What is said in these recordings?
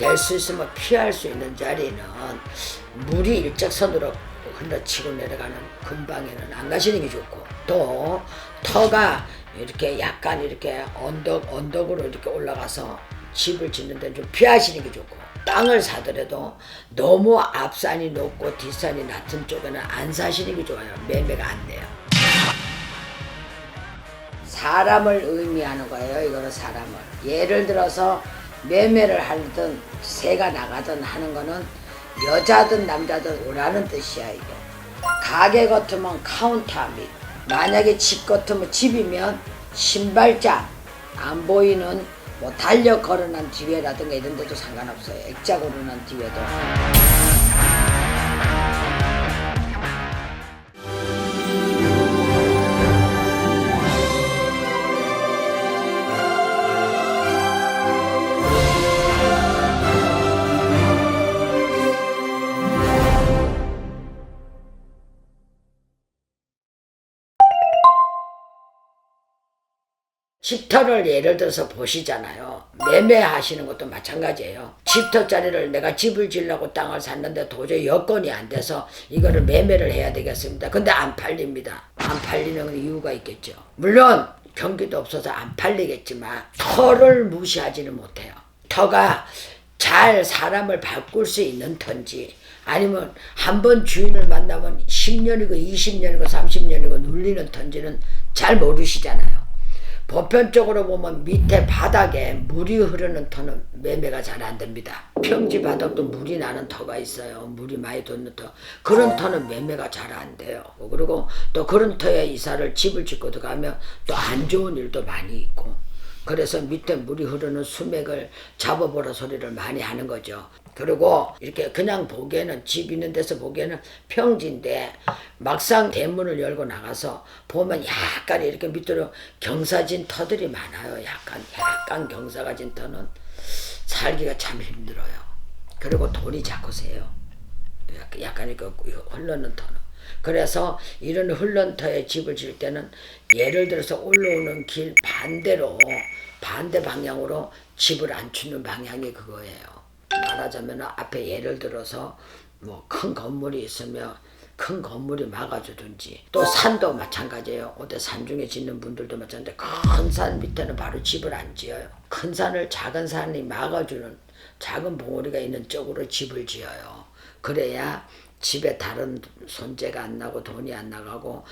될 수 있으면 피할 수 있는 자리는 물이 일직선으로 흘러치고 내려가는 근방에는 안 가시는 게 좋고, 또 터가 이렇게 약간 이렇게 언덕으로 이렇게 올라가서 집을 짓는 데는 좀 피하시는 게 좋고, 땅을 사더라도 너무 앞산이 높고 뒷산이 낮은 쪽에는 안 사시는 게 좋아요. 매매가 안 돼요. 사람을 의미하는 거예요. 이거는 사람을. 예를 들어서 매매를 하든 새가 나가든 하는 거는 여자든 남자든 오라는 뜻이야. 이게 가게 같으면 카운터 및, 만약에 집 같으면 집이면 신발장 안 보이는 뭐 달력 걸어놓은 뒤에라든가 이런 데도 상관없어요. 액자 걸어놓은 뒤에도. 집터를 예를 들어서 보시잖아요. 매매하시는 것도 마찬가지예요. 집터 자리를 내가 집을 지으려고 땅을 샀는데 도저히 여건이 안 돼서 이거를 매매를 해야 되겠습니다. 근데 안 팔립니다. 안 팔리는 이유가 있겠죠. 물론 경기도 없어서 안 팔리겠지만 터를 무시하지는 못해요. 터가 잘 사람을 바꿀 수 있는 터인지, 아니면 한 번 주인을 만나면 10년이고 20년이고 30년이고 눌리는 터인지는 잘 모르시잖아요. 보편적으로 보면 밑에 바닥에 물이 흐르는 터는 매매가 잘 안 됩니다. 평지 바닥도 물이 나는 터가 있어요. 물이 많이 돋는 터. 그런 터는 매매가 잘 안 돼요. 그리고 또 그런 터에 이사를 집을 짓고 들어가면 또 안 좋은 일도 많이 있고, 그래서 밑에 물이 흐르는 수맥을 잡아보라 소리를 많이 하는 거죠. 그리고 이렇게 그냥 보기에는, 집 있는 데서 보기에는 평지인데 막상 대문을 열고 나가서 보면 약간 이렇게 밑으로 경사진 터들이 많아요. 약간 경사가 진 터는 살기가 참 힘들어요. 그리고 돈이 자꾸 새요. 약간 이렇게 흘러는 터는. 그래서 이런 흘런 터에 집을 지을 때는 예를 들어서 올라오는 길 반대 방향으로 집을 안 주는 방향이 그거예요. 말하자면 앞에 예를 들어서 뭐 큰 건물이 있으면 큰 건물이 막아주든지, 또 산도 마찬가지예요. 어디 산중에 짓는 분들도 마찬가지인데 큰 산 밑에는 바로 집을 안 지어요. 큰 산을 작은 산이 막아주는, 작은 봉우리가 있는 쪽으로 집을 지어요. 그래야 집에 다른 손재가 안 나고 돈이 안 나가고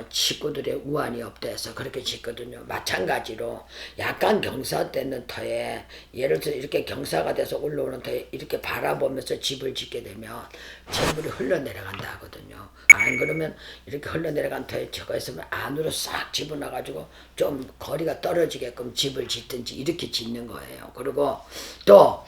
식구들의 우환이 없다 해서 그렇게 짓거든요. 마찬가지로 약간 경사되는 터에, 예를 들어 이렇게 경사가 돼서 올라오는 터에 이렇게 바라보면서 집을 짓게 되면 재물이 흘러내려간다 하거든요. 안 그러면 이렇게 흘러내려간 터에 저거 있으면 안으로 싹 집어넣어가지고 좀 거리가 떨어지게끔 집을 짓든지 이렇게 짓는 거예요. 그리고 또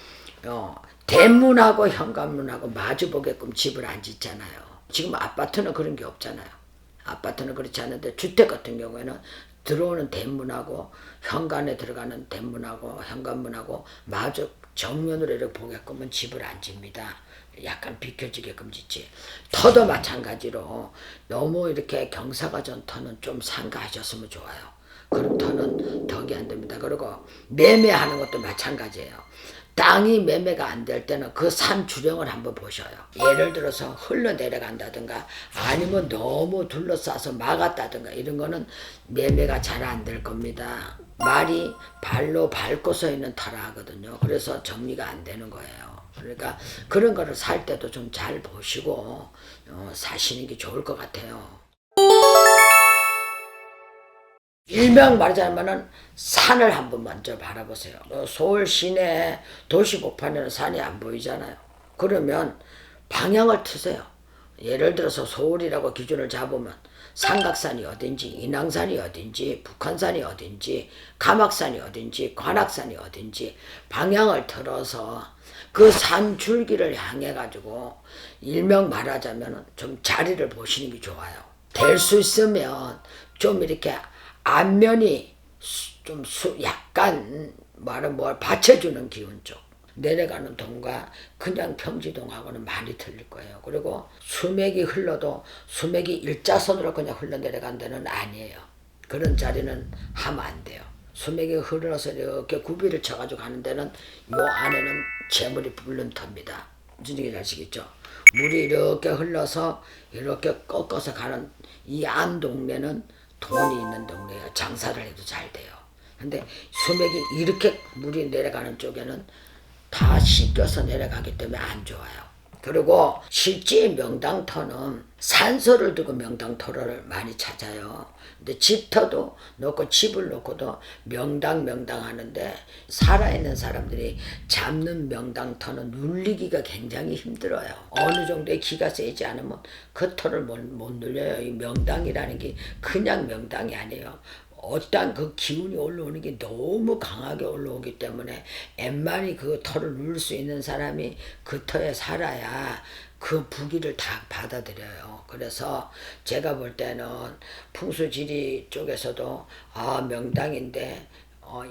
대문하고 현관문하고 마주보게끔 집을 안 짓잖아요. 지금 아파트는 그런 게 없잖아요. 아파트는 그렇지 않은데 주택 같은 경우에는 들어오는 대문하고 현관에 들어가는 대문하고 현관문하고 마주 정면으로 이렇게 보게끔은 집을 안 집니다. 약간 비켜지게끔 짓지. 터도 마찬가지로 너무 이렇게 경사가 전 터는 좀 삼가하셨으면 좋아요. 그런 터는 덕이 안 됩니다. 그리고 매매하는 것도 마찬가지예요. 땅이 매매가 안 될 때는 그 산 주령을 한번 보셔요. 예를 들어서 흘러내려간다든가 아니면 너무 둘러싸서 막았다든가 이런 거는 매매가 잘 안 될 겁니다. 말이 발로 밟고 서 있는 터라 하거든요. 그래서 정리가 안 되는 거예요. 그러니까 그런 거를 살 때도 좀 잘 보시고 사시는 게 좋을 것 같아요. 일명 말하자면은 산을 한번 먼저 바라보세요. 서울 시내 도시 복판에는 산이 안 보이잖아요. 그러면 방향을 트세요. 예를 들어서 서울이라고 기준을 잡으면 삼각산이 어딘지, 인왕산이 어딘지, 북한산이 어딘지, 가막산이 어딘지, 관악산이 어딘지 방향을 틀어서 그 산 줄기를 향해 가지고 일명 말하자면 좀 자리를 보시는 게 좋아요. 될 수 있으면 좀 이렇게 앞면이 좀 약간 뭘 받쳐주는 기운 쪽. 내려가는 동과 그냥 평지동하고는 많이 틀릴 거예요. 그리고 수맥이 흘러도 수맥이 일자선으로 그냥 흘러내려간 데는 아니에요. 그런 자리는 하면 안 돼요. 수맥이 흘러서 이렇게 구비를 쳐가지고 가는 데는 요 안에는 재물이 부른 터입니다. 무슨 얘기인지 아시겠죠? 물이 이렇게 흘러서 이렇게 꺾어서 가는 이 안 동네는 돈이 있는 동네예요. 장사를 해도 잘 돼요. 근데 수맥이 이렇게 물이 내려가는 쪽에는 다 씻겨서 내려가기 때문에 안 좋아요. 그리고 실제 명당터는 산소를 두고 명당터를 많이 찾아요. 근데 집터도 놓고 집을 놓고도 명당 하는데 살아있는 사람들이 잡는 명당터는 눌리기가 굉장히 힘들어요. 어느 정도의 기가 세지 않으면 그 터를 못 눌려요. 이 명당이라는 게 그냥 명당이 아니에요. 어떤 그 기운이 올라오는 게 너무 강하게 올라오기 때문에 웬만히 그 터를 누를 수 있는 사람이 그 터에 살아야 그 부기를 다 받아들여요. 그래서 제가 볼 때는 풍수지리 쪽에서도 명당인데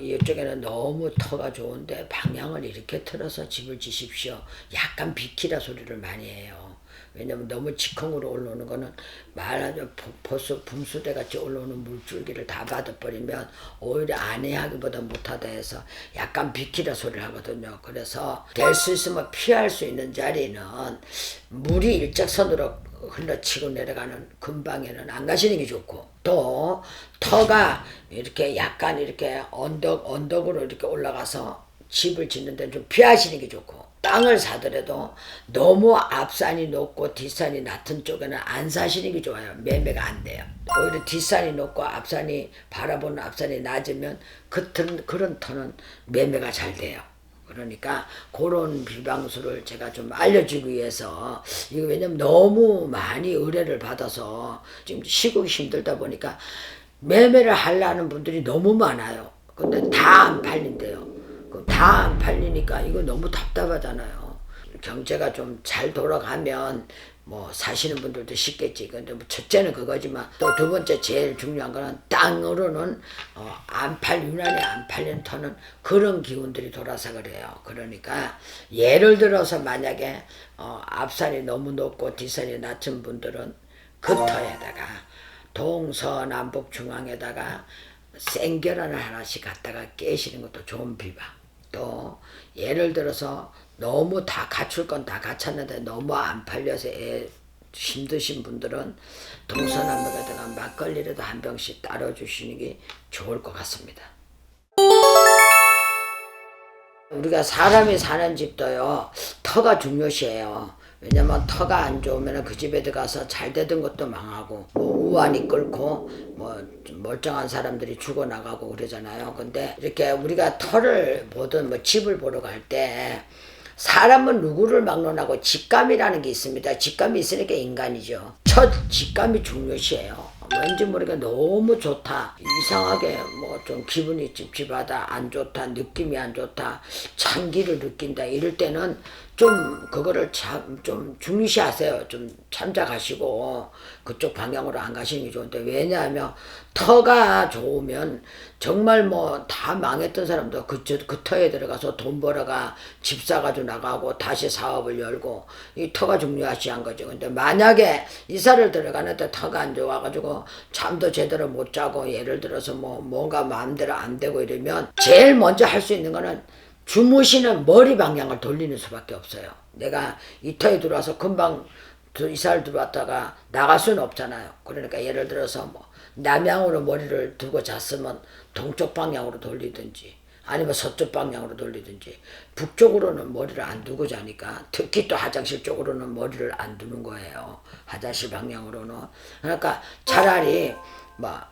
이쪽에는 너무 터가 좋은데 방향을 이렇게 틀어서 집을 지십시오. 약간 비키라 소리를 많이 해요. 왜냐면 너무 직흥으로 올라오는 거는 말하자면 벌써 분수대 같이 올라오는 물줄기를 다 받아버리면 오히려 안해하기보다 못하다 해서 약간 비키라 소리를 하거든요. 그래서 될 수 있으면 피할 수 있는 자리는 물이 일직선으로 흘러치고 내려가는 근방에는 안 가시는 게 좋고, 또 터가 이렇게 약간 이렇게 언덕으로 이렇게 올라가서 집을 짓는 데는 좀 피하시는 게 좋고, 땅을 사더라도 너무 앞산이 높고 뒷산이 낮은 쪽에는 안 사시는 게 좋아요. 매매가 안 돼요. 오히려 뒷산이 높고 앞산이 바라보는 앞산이 낮으면 그런 터는 매매가 잘 돼요. 그러니까 그런 비방수를 제가 좀 알려주기 위해서, 이거 왜냐면 너무 많이 의뢰를 받아서 지금 시국이 힘들다 보니까 매매를 하려는 분들이 너무 많아요. 근데 다 안 팔린대요. 다 안 팔리니까 이거 너무 답답하잖아요. 경제가 좀 잘 돌아가면 뭐 사시는 분들도 쉽겠지. 근데 뭐 첫째는 그거지만 또 두 번째 제일 중요한 거는 땅으로는 유난히 안 팔리는 터는 그런 기운들이 돌아서 그래요. 그러니까 예를 들어서 만약에 앞산이 너무 높고 뒷산이 낮은 분들은 그 터에다가 동서남북 중앙에다가 생계란을 하나씩 갖다가 깨시는 것도 좋은 비방. 또 예를 들어서 너무 다 갖출 건 다 갖췄는데 너무 안 팔려서 힘드신 분들은 동서남북에다가 막걸리라도 한 병씩 따라 주시는 게 좋을 것 같습니다. 우리가 사람이 사는 집도요, 터가 중요시해요. 왜냐면 터가 안 좋으면 그 집에 들어가서 잘 되던 것도 망하고, 뭐 우환이 끓고 뭐 멀쩡한 사람들이 죽어나가고 그러잖아요. 근데 이렇게 우리가 터를 보든 뭐 집을 보러 갈 때 사람은 누구를 막론하고 직감이라는 게 있습니다. 직감이 있으니까 인간이죠. 첫 직감이 중요시해요. 왠지 모르게 너무 좋다, 이상하게 뭐 좀 기분이 찝찝하다, 안 좋다, 느낌이 안 좋다, 찬기를 느낀다, 이럴 때는 좀 그거를 좀 중시하세요. 좀 참작하시고 그쪽 방향으로 안 가시는 게 좋은데, 왜냐하면 터가 좋으면 정말 뭐 다 망했던 사람도 그 터에 들어가서 돈 벌어가 집 사가지고 나가고 다시 사업을 열고, 이 터가 중요하시한 거죠. 근데 만약에 이사를 들어가는데 터가 안 좋아가지고 잠도 제대로 못 자고 예를 들어서 뭔가 마음대로 안 되고 이러면 제일 먼저 할 수 있는 거는 주무시는 머리 방향을 돌리는 수밖에 없어요. 내가 이 터에 들어와서 금방 이사를 들어왔다가 나갈 수는 없잖아요. 그러니까 예를 들어서 뭐 남향으로 머리를 두고 잤으면 동쪽 방향으로 돌리든지 아니면 서쪽 방향으로 돌리든지, 북쪽으로는 머리를 안 두고 자니까, 특히 또 화장실 쪽으로는 머리를 안 두는 거예요. 화장실 방향으로는. 그러니까 차라리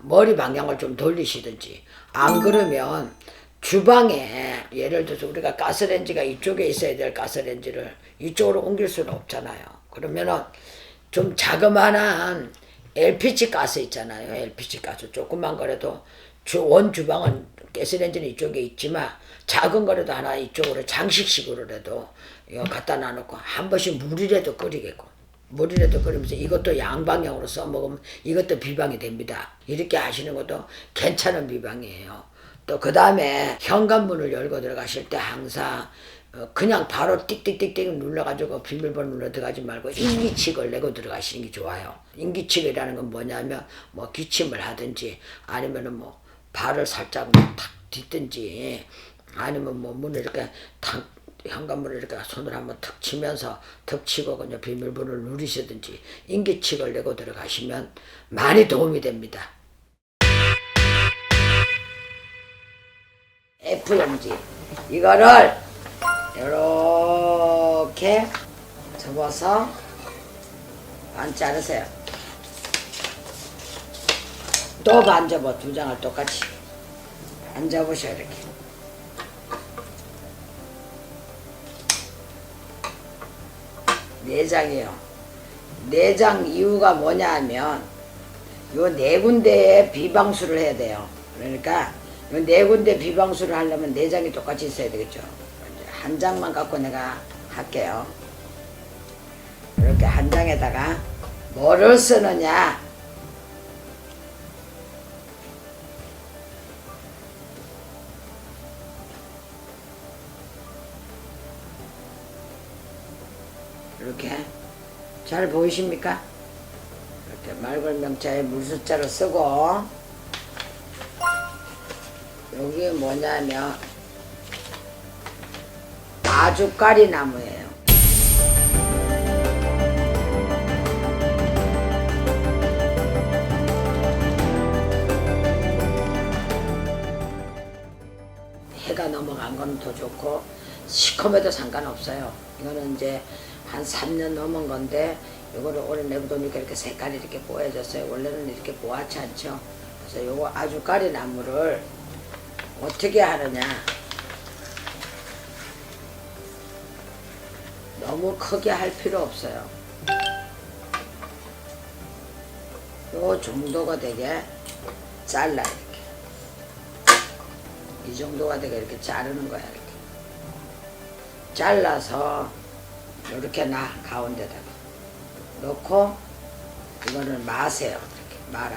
머리 방향을 좀 돌리시든지, 안 그러면 주방에 예를 들어서 우리가 가스레인지가 이쪽에 있어야 될 가스레인지를 이쪽으로 옮길 수는 없잖아요. 그러면은 좀 자그마한 LPG 가스 있잖아요. LPG 가스 조그만 거라도 원 주방은 가스레인지는 이쪽에 있지만 작은 거라도 하나 이쪽으로 장식식으로라도 이거 갖다 놔놓고 한 번씩 물이라도 끓이겠고, 물이라도 끓이면서 이것도 양방향으로 써먹으면 이것도 비방이 됩니다. 이렇게 하시는 것도 괜찮은 비방이에요. 또 그 다음에 현관문을 열고 들어가실 때 항상 그냥 바로 띡띡띡띡 눌러가지고 비밀번호 눌러 들어가지 말고 인기칙을 내고 들어가시는 게 좋아요. 인기칙이라는 건 뭐냐면 뭐 기침을 하든지 아니면은 뭐 발을 살짝 탁 딛든지 아니면 뭐 문을 이렇게 탁 현관문을 이렇게 손을 한번 탁 치면서 턱 치고 그냥 비밀번호를 누리시든지 인기척을 내고 들어가시면 많이 도움이 됩니다. F용지 이거를 이렇게 접어서 반 자르세요. 또 반 접어. 두 장을 똑같이 반 접으셔. 이렇게 네 장이요. 네 장 이유가 뭐냐 하면 요 네 군데에 비방수를 해야 돼요. 그러니까 요 네 군데 비방수를 하려면 네 장이 똑같이 있어야 되겠죠. 한 장만 갖고 내가 할게요. 이렇게 한 장에다가 뭐를 쓰느냐, 이렇게 잘 보이십니까? 이렇게 맑은 명자에 물숫자를 쓰고, 여기 뭐냐면 아주까리 나무예요. 해가 넘어간 건 더 좋고 시커매도 상관없어요. 이거는 이제 한 3년 넘은 건데 이거를 올해 내보니까 이렇게 색깔이 이렇게 뽀얘졌어요. 원래는 이렇게 뽀얗지 않죠. 그래서 요거 아주까리 나무를 어떻게 하느냐, 너무 크게 할 필요 없어요. 요 정도가 되게 잘라. 이렇게 이 정도가 되게 이렇게 자르는 거야. 이렇게 잘라서 이렇게 놔. 가운데다가 넣고 이거를 마세요. 이렇게 말아.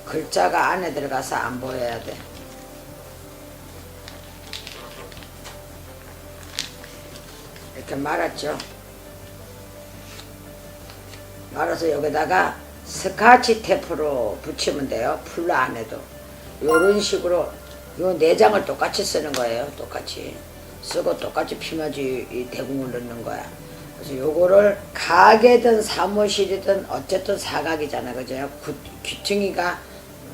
글자가 안에 들어가서 안 보여야 돼. 이렇게 말았죠. 말아서 여기다가 스카치 테이프로 붙이면 돼요. 풀로 안 해도. 요런 식으로 요 네 장을 똑같이 쓰는 거예요. 똑같이 쓰고 똑같이 피마지 이 대궁을 넣는 거야. 그래서 요거를 가게든 사무실이든 어쨌든 사각이잖아. 그죠? 귀퉁이가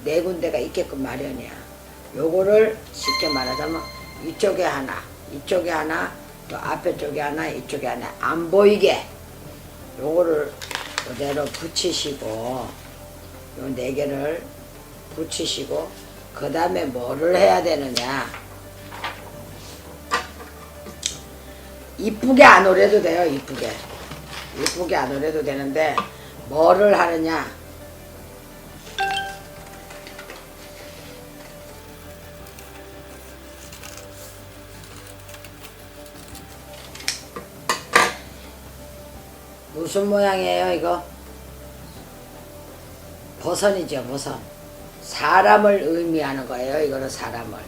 네 군데가 있게끔 마련이야. 요거를 쉽게 말하자면 이쪽에 하나, 이쪽에 하나, 또 앞에 쪽에 하나, 이쪽에 하나 안 보이게 요거를 그대로 붙이시고, 요 네 개를 붙이시고, 그 다음에 뭐를 해야 되느냐, 이쁘게 안 오려도 돼요. 이쁘게 안 오려도 되는데 뭐를 하느냐, 무슨 모양이에요 이거? 버선이죠. 버선. 사람을 의미하는 거예요. 이거는 사람을.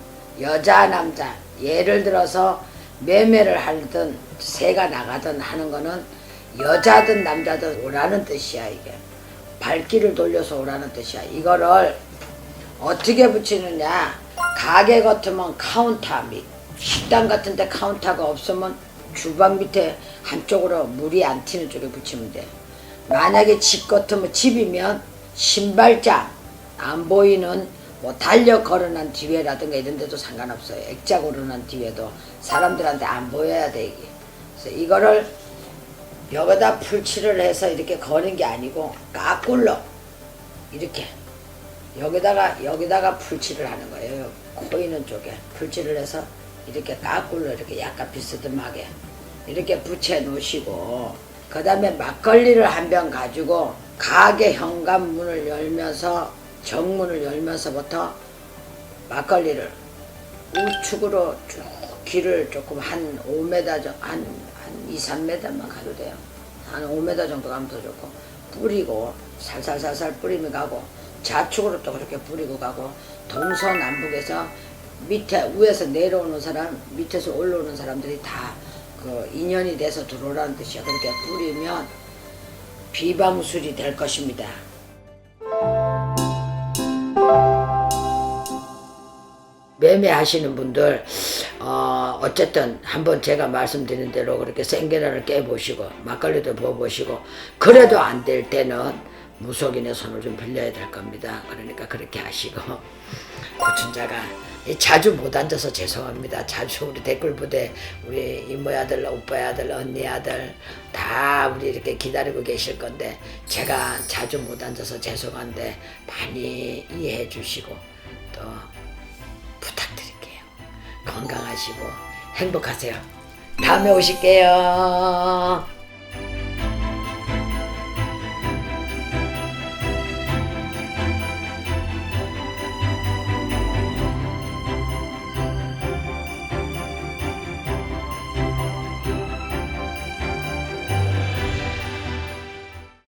여자 남자 예를 들어서 매매를 하든 새가 나가든 하는 거는 여자든 남자든 오라는 뜻이야. 이게 발길을 돌려서 오라는 뜻이야. 이거를 어떻게 붙이느냐, 가게 같으면 카운터 밑, 식당 같은 데 카운터가 없으면 주방 밑에 한쪽으로 물이 안 튀는 쪽에 붙이면 돼. 만약에 집 같으면, 집이면 신발장 안 보이는 뭐 달력 걸어놓은 뒤에라든가 이런 데도 상관없어요. 액자 걸어놓은 뒤에도 사람들한테 안 보여야 돼. 이게. 그래서 이거를 여기다 풀칠을 해서 이렇게 거는 게 아니고 까꿀로 이렇게 여기다가 풀칠을 하는 거예요. 코 있는 쪽에 풀칠을 해서 이렇게 까꿀로 이렇게 약간 비스듬하게 이렇게 붙여 놓으시고, 그 다음에 막걸리를 한 병 가지고 가게 현관문을 열면서 정문을 열면서부터 막걸리를 우측으로 쭉 길을 조금 한 5m 한 2, 3m만 가도 돼요. 한 5m 정도 가면 더 좋고, 뿌리고 살살살살 뿌리면 가고, 좌측으로 또 그렇게 뿌리고 가고, 동서남북에서 밑에 위에서 내려오는 사람, 밑에서 올라오는 사람들이 다 그 인연이 돼서 들어오라는 뜻이야. 그렇게 뿌리면 비방술이 될 것입니다. 매매하시는 분들 어쨌든 한번 제가 말씀드린 대로 그렇게 생계란을 깨보시고 막걸리도 부어보시고 그래도 안 될 때는 무속인의 손을 좀 빌려야 될 겁니다. 그러니까 그렇게 하시고 고춘자가 자주 못 앉아서 죄송합니다. 자주 우리 댓글 부대 우리 이모 아들, 오빠 아들, 언니 아들 다 우리 이렇게 기다리고 계실 건데 제가 자주 못 앉아서 죄송한데 많이 이해해 주시고 또 부탁드릴게요. 건강하시고 행복하세요. 다음에 오실게요.